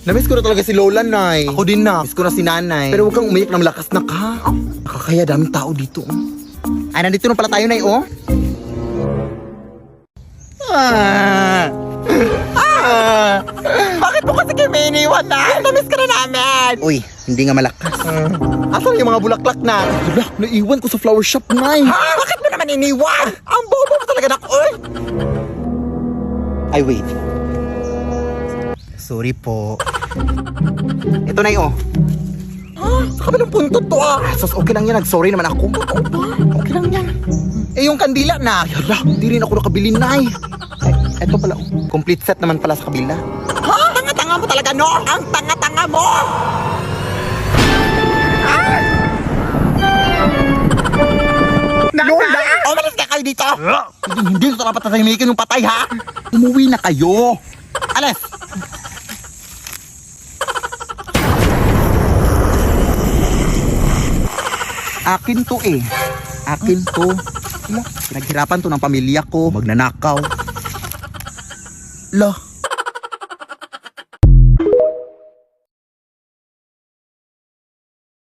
Namiss ko na talaga si Lola, Nay. Ako din na. Miss ko na si Nanay. Pero huwag kang umiyak na malakas na ka. Nakakaya daming tao dito. Ay, nandito na pala tayo, Nay, oh. Bakit mo kasi kayo may iniwan na? Namiss ka na namin. Uy, hindi nga malakas. Asan yung mga bulaklak na? Hala, naiwan ko sa flower shop, Nay. Ha? Bakit mo naman iniwan? Ang bobo mo talaga na, uy. Ay, wait. Sorry po. Ito, Nay, oh. Kabilang punto to, Sus, okay lang yan. Nag-sorry naman ako. Totoo ba? Okay lang yan. Eh, yung kandila na. Hala, hindi rin ako nakabili, Nay. Ay, eto pala, oh. Complete set naman pala sa kabila. Ha? Tanga-tanga mo talaga, no? Ang tanga-tanga mo! Lola! Umalis ka kayo dito! Hindi ko dapat tatahimikin yung patay, ha? Umuwi na kayo! Alis! Akin to eh. Akin to. Pinaghirapan to ng pamilya ko. Magnanakaw. Lah.